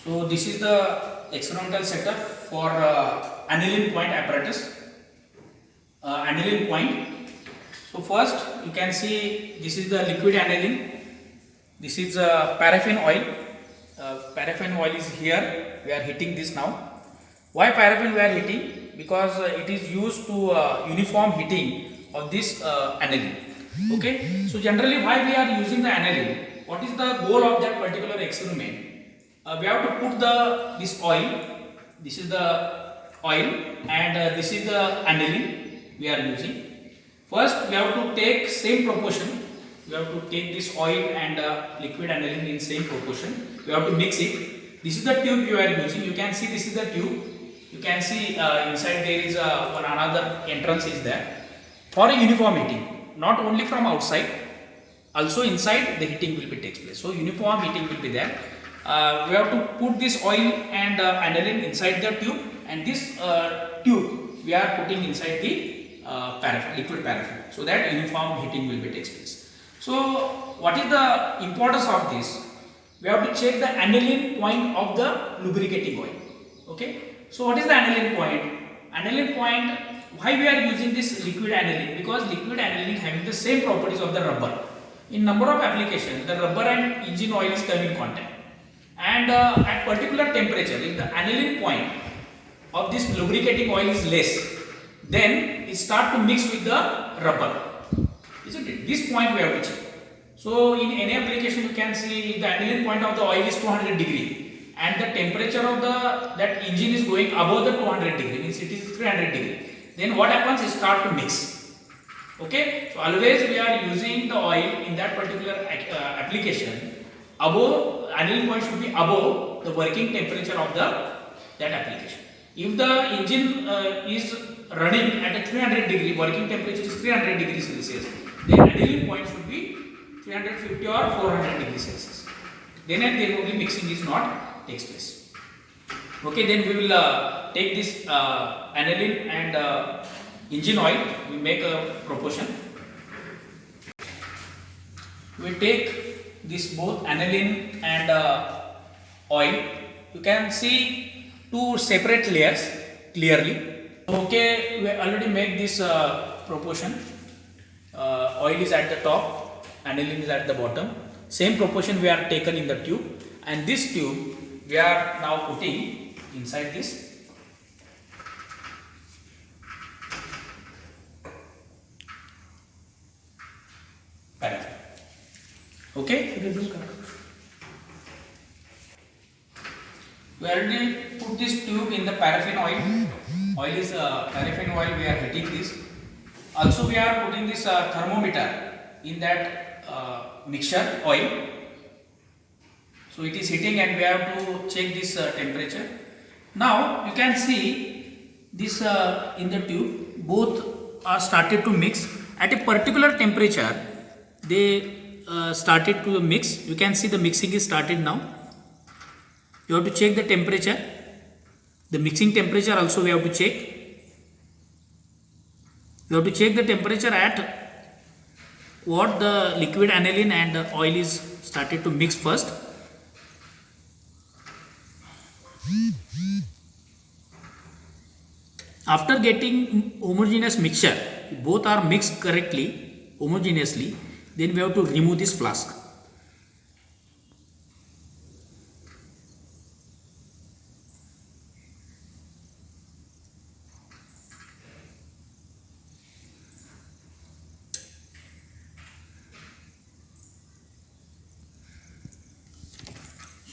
So this is the experimental setup for aniline point apparatus. Aniline point. So first you can see this is the liquid aniline. This is paraffin oil. Paraffin oil is here. We are heating this now. Why paraffin we are heating? Because it is used to uniform heating of this aniline. Okay. So generally why we are using the aniline? What is the goal of that particular experiment? We have to put this oil. This is the oil and this is the aniline we are using. First we have to take same proportion. We have to take this oil and liquid aniline in same proportion. We have to mix it. This is the tube you are using. You can see this is the tube. You can see inside there is one another entrance is there for a uniform heating. Not only from outside, also inside the heating will be takes place. So uniform heating will be there. We have to put this oil and aniline inside the tube, and this tube we are putting inside the paraffin, liquid paraffin, so that uniform heating will be takes place. So what is the importance of this? We have to check the aniline point of the lubricating oil. Okay. So what is the aniline point? Aniline point, why we are using this liquid aniline? Because liquid aniline having the same properties of the rubber. In number of applications, the rubber and engine oil is come in contact. And at particular temperature, if the aniline point of this lubricating oil is less, then it start to mix with the rubber. Isn't it? This point we have to check. So in any application you can see the aniline point of the oil is 200 degree. And the temperature of that engine is going above the 200 degree, means it is 300 degree. Then what happens is start to mix. Okay, so always we are using the oil in that particular application above, aniline point should be above the working temperature of that application. If the engine is running at a 300 degree, working temperature is 300 degrees Celsius, then aniline point should be 350 or 400 degrees Celsius. Then and then only mixing is not takes place. Okay, then we will take this aniline and engine oil. We make a proportion. We take this both aniline and oil. You can see two separate layers clearly. Okay, we already made this proportion. Oil is at the top, aniline is at the bottom. Same proportion we are taken in the tube, and this tube we are now putting inside this paraffin. Okay, we already put this tube in the paraffin oil. Oil is paraffin oil. We are heating this. Also, we are putting this thermometer in that mixture oil. So it is heating and we have to check this temperature. Now you can see this in the tube, both are started to mix at a particular temperature. They started to mix. You can see the mixing is started now. You have to check the temperature. The mixing temperature also we have to check. You have to check the temperature at what the liquid aniline and the oil is started to mix first. After getting homogeneous mixture, both are mixed correctly, homogeneously, then we have to remove this flask.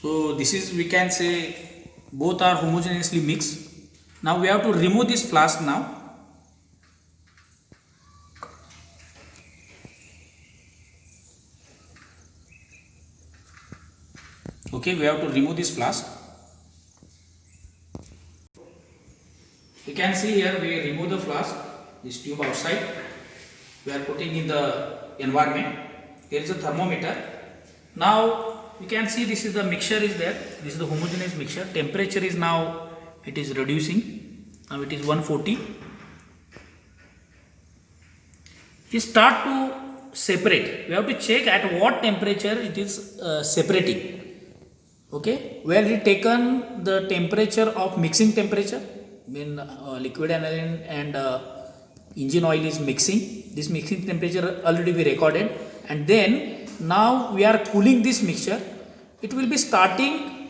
So this is, we can say, both are homogeneously mixed. Now we have to remove this flask now. Okay, we have to remove this flask. You can see here we remove the flask, this tube outside. We are putting in the environment. There is a thermometer. Now you can see this is the mixture is there. This is the homogeneous mixture. Temperature is now, it is reducing. Now it is 140. You start to separate. We have to check at what temperature it is separating. Okay, we already taken the temperature of mixing temperature when liquid aniline and engine oil is mixing. This mixing temperature already we recorded, and then now we are cooling this mixture. It will be starting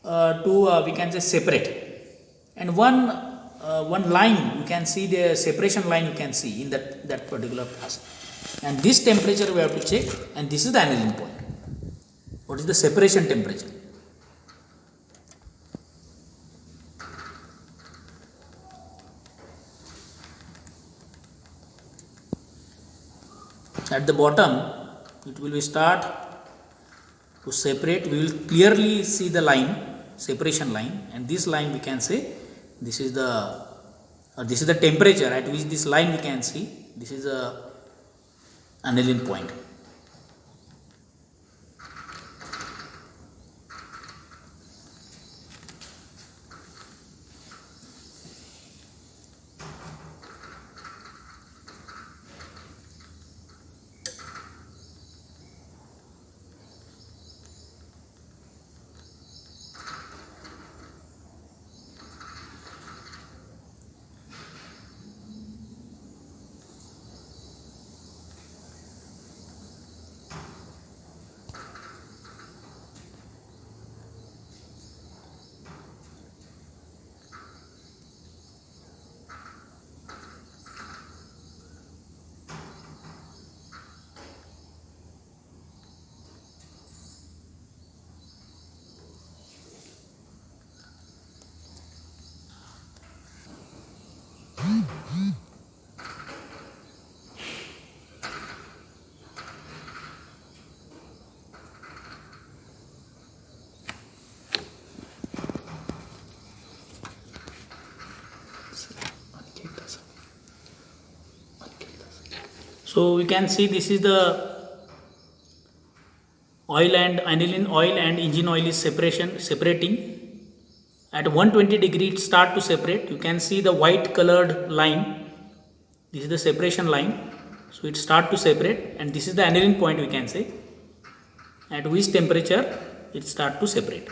to we can say separate, and one line you can see, the separation line you can see in that particular pass, and this temperature we have to check, and this is the aniline point. What is the separation temperature? At the bottom it will be start to separate. We will clearly see the line, separation line, and this line we can say this is the temperature at which this line we can see. This is the aniline point. So we can see this is the oil and aniline oil and engine oil is separating. At 120 degree it start to separate. You can see the white colored line. This is the separation line. So it start to separate, and this is the aniline point we can say, at which temperature it start to separate.